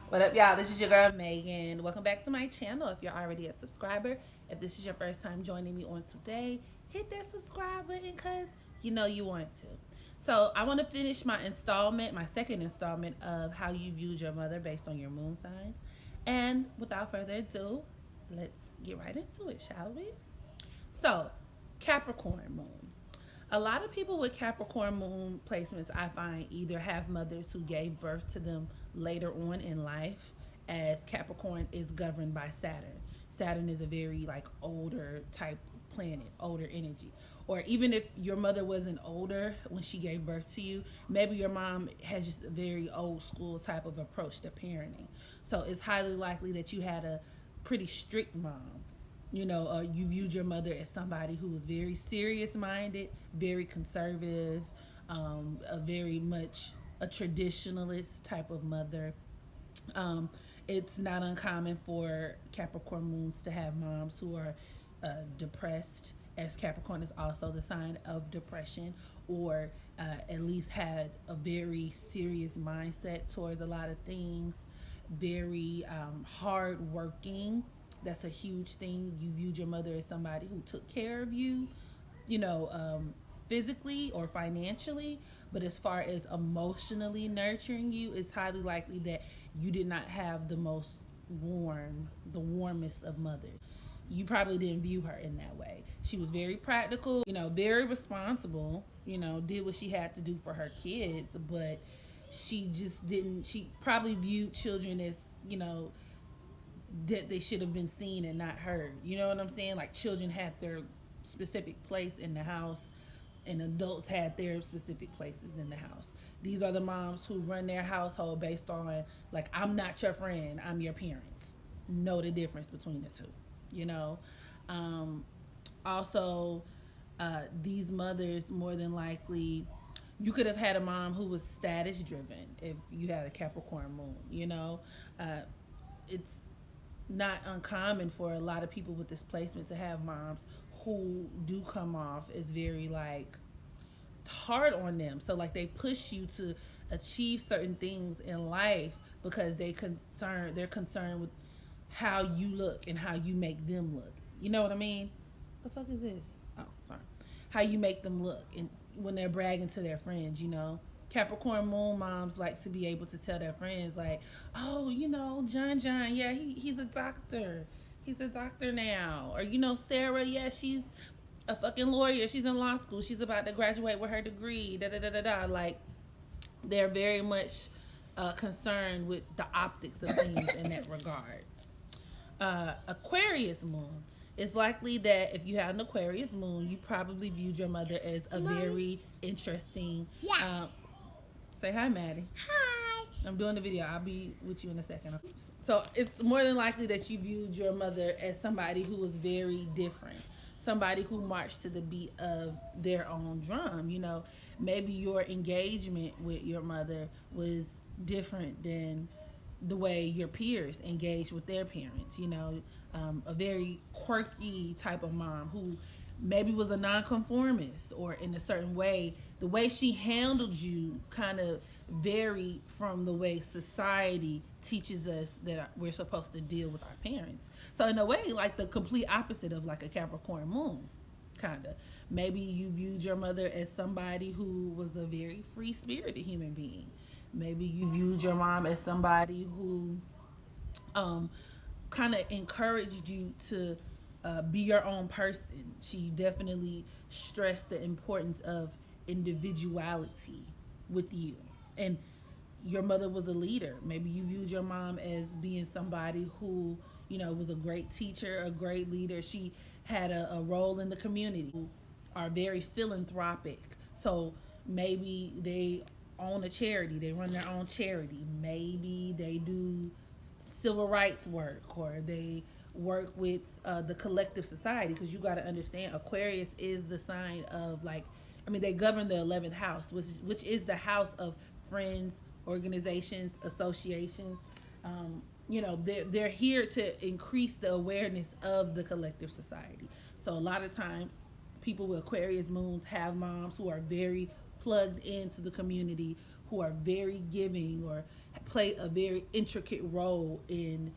What up, y'all? This is your girl, Megan. Welcome back to my channel. If you're already a subscriber, if this is your first time joining me on today, hit that subscribe button because you know you want to. So, I want to finish my installment, my second installment of how you viewed your mother based on your moon signs. And without further ado, let's get right into it, shall we? So, Capricorn moon. A lot of people with Capricorn moon placements, I find, either have mothers who gave birth to them later on in life, as Capricorn is governed by Saturn. Saturn is a very like older type planet, older energy. Or even if your mother wasn't older when she gave birth to you, maybe your mom has just a very old school type of approach to parenting. So it's highly likely that you had a pretty strict mom. You viewed your mother as somebody who was very serious minded, very conservative, a very much a traditionalist type of mother. um, it's not uncommon for Capricorn moons to have moms who are depressed, as Capricorn is also the sign of depression, or at least had a very serious mindset towards a lot of things, very hard working. That's a huge thing. You viewed your mother as somebody who took care of you, you know, physically or financially, but as far as emotionally nurturing you, it's highly likely that you did not have the warmest of mothers. You probably didn't view her in that way. She was very practical, very responsible, did what she had to do for her kids, but she just didn't, she probably viewed children as, that they should have been seen and not heard. You know what I'm saying? Like children had their specific place in the house, and adults had their specific places in the house. These are the moms who run their household based on, like, I'm not your friend, I'm your parents. Know the difference between the two, you know? Um, Also, these mothers, more than likely, you could have had a mom who was status driven if you had a Capricorn moon, it's not uncommon for a lot of people with displacement to have moms who do come off as very like hard on them. So like they push you to achieve certain things in life because they're concerned with how you look and how you make them look. You know what I mean? The fuck is this? Oh, sorry. How you make them look and when they're bragging to their friends. Capricorn moon moms like to be able to tell their friends like, oh, John, yeah, he's a doctor. He's a doctor now. Or, Sarah, yeah, she's a fucking lawyer. She's in law school. She's about to graduate with her degree. Da da da da da. Like, they're very much concerned with the optics of things in that regard. Aquarius moon. It's likely that if you had an Aquarius moon, you probably viewed your mother as a very interesting. Yeah. Say hi, Maddie. Hi. I'm doing the video. I'll be with you in a second. So it's more than likely that you viewed your mother as somebody who was very different, somebody who marched to the beat of their own drum. Maybe your engagement with your mother was different than the way your peers engage with their parents. A very quirky type of mom who maybe was a nonconformist, or in a certain way, the way she handled you kind of varied from the way society teaches us that we're supposed to deal with our parents. So in a way, like the complete opposite of like a Capricorn moon, kind of. Maybe you viewed your mother as somebody who was a very free spirited human being. Maybe you viewed your mom as somebody who kind of encouraged you to be your own person. She definitely stressed the importance of individuality with you. And your mother was a leader. Maybe you viewed your mom as being somebody who, was a great teacher, a great leader. She had a role in the community. Are very philanthropic. So maybe they own a charity. They run their own charity. Maybe they do civil rights work, or they work with the collective society, because you got to understand Aquarius is the sign of, like, they govern the 11th house, which is the house of friends, organizations, associations. They're here to increase the awareness of the collective society. So a lot of times people with Aquarius moons have moms who are very plugged into the community, who are very giving or play a very intricate role in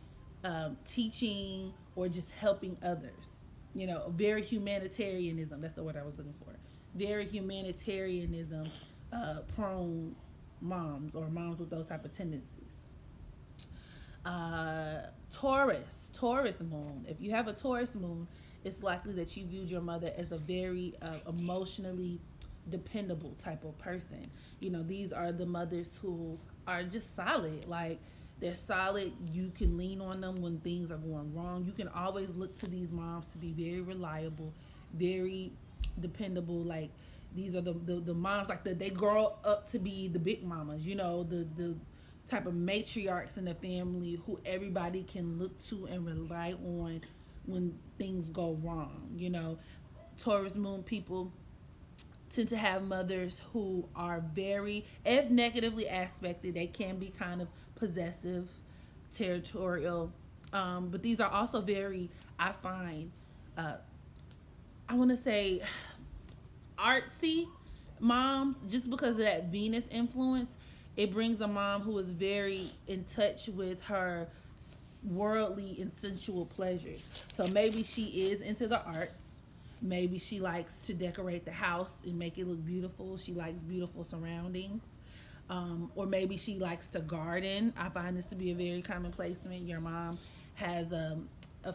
teaching or just helping others. You know, very humanitarianism. That's the word I was looking for. Very humanitarianism prone moms, or moms with those type of tendencies. Taurus moon. If you have a Taurus moon, it's likely that you viewed your mother as a very emotionally dependable type of person. You know, these are the mothers who are just solid. Like, they're solid. You can lean on them when things are going wrong. You can always look to these moms to be very reliable, very dependable. Like, these are the moms, like, they grow up to be the big mamas, you know, the type of matriarchs in the family who everybody can look to and rely on when things go wrong. You know, Taurus moon people tend to have mothers who are very, if negatively aspected, they can be kind of possessive, territorial, but these are also very, I find, I want to say, artsy moms, just because of that Venus influence. It brings a mom who is very in touch with her worldly and sensual pleasures. So maybe she is into the arts. Maybe she likes to decorate the house and make it look beautiful. She likes beautiful surroundings. Or maybe she likes to garden. I find this to be a very common placement. Your mom has a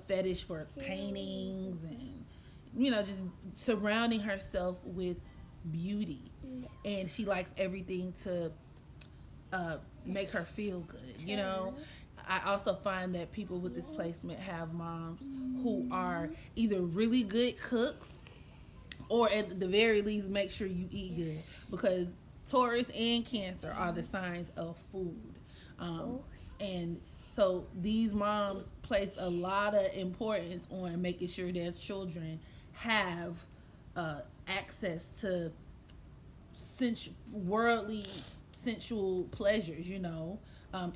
fetish for paintings and, you know, just surrounding herself with beauty. And she likes everything to make her feel good, you know. I also find that people with this placement have moms who are either really good cooks or at the very least make sure you eat good, because Taurus and Cancer are the signs of food. And so these moms place a lot of importance on making sure their children have access to worldly sensual pleasures, you know,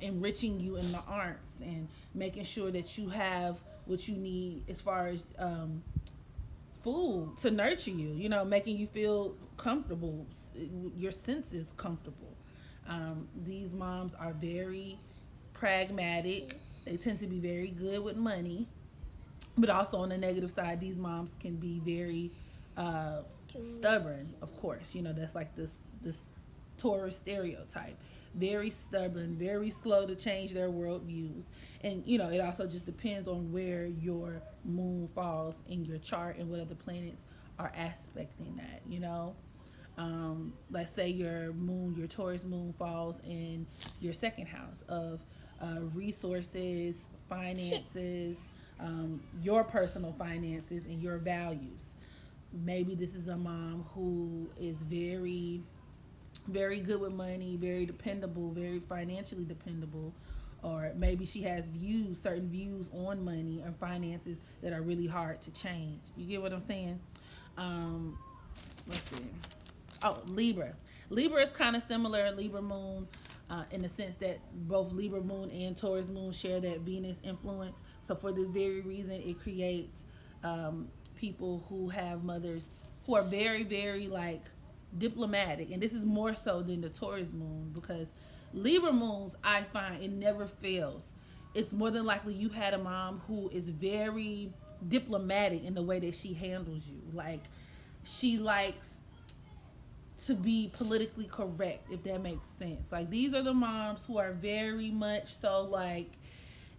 enriching you in the arts and making sure that you have what you need as far as food to nurture you, you know, making you feel comfortable, your senses comfortable. These moms are very pragmatic. They tend to be very good with money, but also on the negative side, these moms can be very stubborn. Of course, you know, that's like this Taurus stereotype. Very stubborn, very slow to change their worldviews. And, you know, it also just depends on where your moon falls in your chart and what other planets are aspecting that, you know. Let's say your Taurus moon falls in your second house of resources, finances, your personal finances, and your values. Maybe this is a mom who is very good with money, very dependable, very financially dependable, or maybe she has certain views on money or finances that are really hard to change. You get what I'm saying? Let's see. Oh, Libra. Libra is kind of similar, Libra moon, in the sense that both Libra moon and Taurus moon share that Venus influence. So for this very reason, it creates people who have mothers who are very, very like diplomatic, and this is more so than the Taurus moon, because Libra moons, I find, it never fails. It's more than likely you had a mom who is very diplomatic in the way that she handles you. Like, she likes to be politically correct, if that makes sense. Like, these are the moms who are very much so like,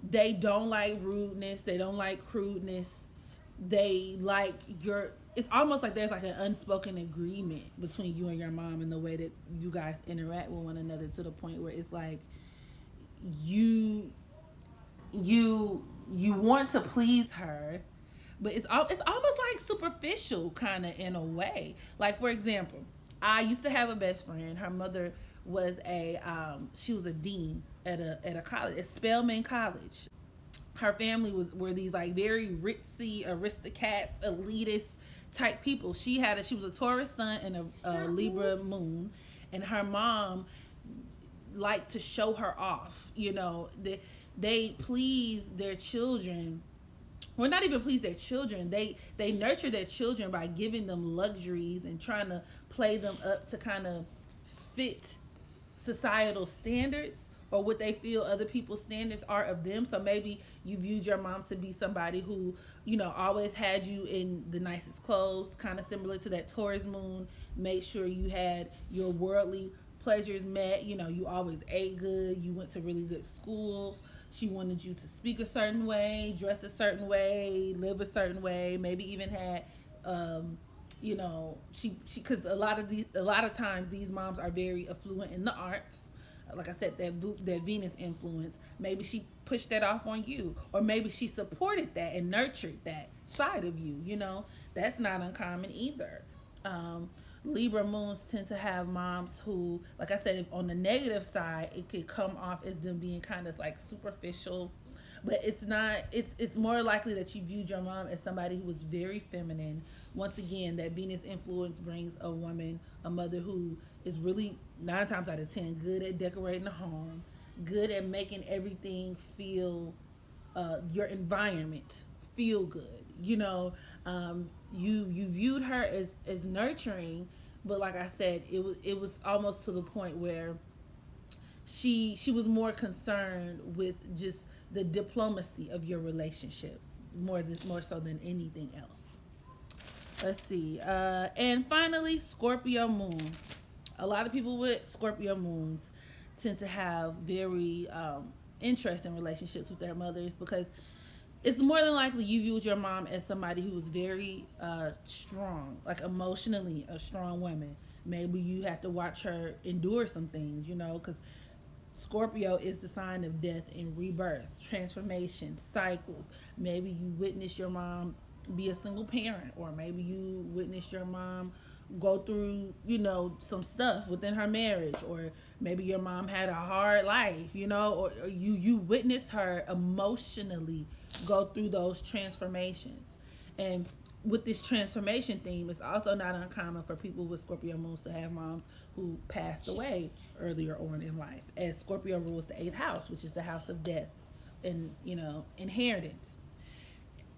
they don't like rudeness, they don't like crudeness, they like it's almost like there's like an unspoken agreement between you and your mom in the way that you guys interact with one another, to the point where it's like you want to please her, but it's almost like superficial kind of, in a way. Like, for example, I used to have a best friend. Her mother was she was a dean at a college, at Spelman College. Her family were these like very ritzy, aristocrats, elitist type people. She was a Taurus sun and a Libra moon, and her mom liked to show her off. You know, they please their children. Well, not even please their children. They nurture their children by giving them luxuries and trying to play them up to kind of fit societal standards or what they feel other people's standards are of them. So maybe you viewed your mom to be somebody who, always had you in the nicest clothes, kind of similar to that Taurus moon. Make sure you had your worldly pleasures met. You always ate good. You went to really good schools. She wanted you to speak a certain way, dress a certain way, live a certain way. Maybe even had, she because a lot of times these moms are very affluent in the arts. Like I said, that Venus influence. Maybe she pushed that off on you, or maybe she supported that and nurtured that side of you. That's not uncommon either. Libra moons tend to have moms who, like I said, if on the negative side, it could come off as them being kind of like superficial, but it's not. It's more likely that you viewed your mom as somebody who was very feminine. Once again, that Venus influence brings a mother who is really 9 times out of 10 good at decorating the home, good at making everything feel, your environment feel good. You viewed her as nurturing, but like I said, it was almost to the point where she was more concerned with just the diplomacy of your relationship more so than anything else. Let's see. And finally, Scorpio moon. A lot of people with Scorpio moons tend to have very interesting relationships with their mothers, because it's more than likely you viewed your mom as somebody who was very strong, like emotionally a strong woman. Maybe you have to watch her endure some things, because Scorpio is the sign of death and rebirth, transformation, cycles. Maybe you witnessed your mom be a single parent, or maybe you witnessed your mom go through, some stuff within her marriage, or maybe your mom had a hard life, or you witnessed her emotionally go through those transformations. And with this transformation theme, it's also not uncommon for people with Scorpio moons to have moms who passed away earlier on in life, as Scorpio rules the 8th house, which is the house of death and, inheritance.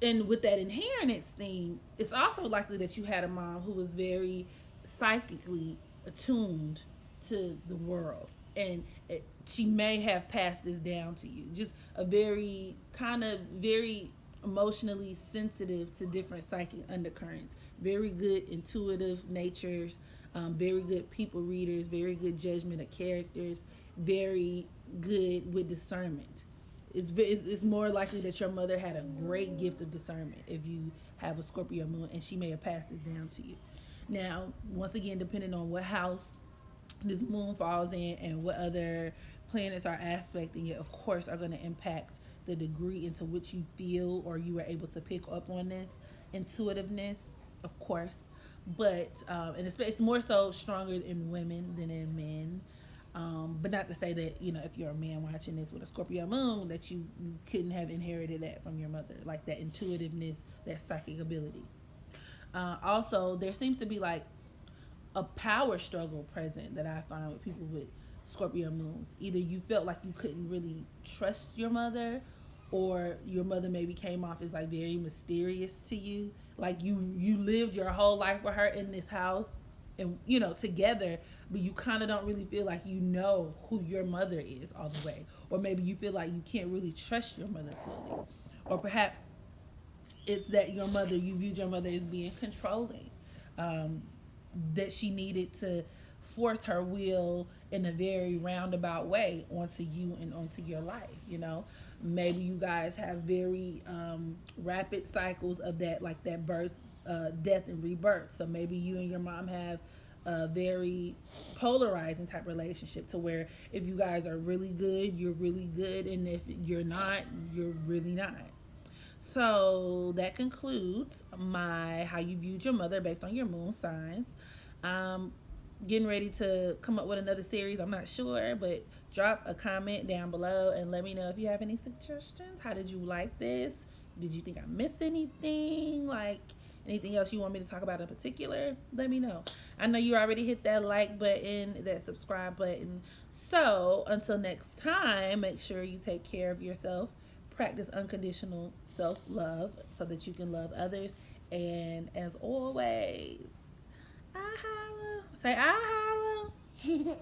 And with that inheritance theme, it's also likely that you had a mom who was very psychically attuned to the world, and she may have passed this down to you. Just a very emotionally sensitive to different psychic undercurrents. Very good intuitive natures, very good people readers, very good judgment of characters, very good with discernment. It's more likely that your mother had a great gift of discernment if you have a Scorpio moon, and she may have passed this down to you. Now, once again, depending on what house this moon falls in and what other planets are aspecting it, of course, are going to impact the degree into which you feel or you were able to pick up on this intuitiveness, of course. But and it's more so stronger in women than in men. But not to say that, if you're a man watching this with a Scorpio moon, that you couldn't have inherited that from your mother, like that intuitiveness, that psychic ability. Also, there seems to be like a power struggle present that I find with people with Scorpio moons. Either you felt like you couldn't really trust your mother, or your mother maybe came off as like very mysterious to you. Like you lived your whole life with her in this house, and together, but you kind of don't really feel like who your mother is all the way. Or maybe you feel like you can't really trust your mother fully. Or perhaps it's that you viewed your mother as being controlling, that she needed to force her will in a very roundabout way onto you and onto your life. Maybe you guys have very rapid cycles of that, like that birth, death, and rebirth. So maybe you and your mom have a very polarizing type relationship, to where if you guys are really good, you're really good, and if you're not, you're really not. So that concludes my how you viewed your mother based on your moon signs. Getting ready to come up with another series. I'm not sure, but drop a comment down below and let me know if you have any suggestions. How did you like this? Did you think I missed anything? Like anything else you want me to talk about in particular? Let me know. I know you already hit that like button, that subscribe button. So until next time, make sure you take care of yourself. Practice unconditional self-love so that you can love others. And as always, I holla. Say I holla.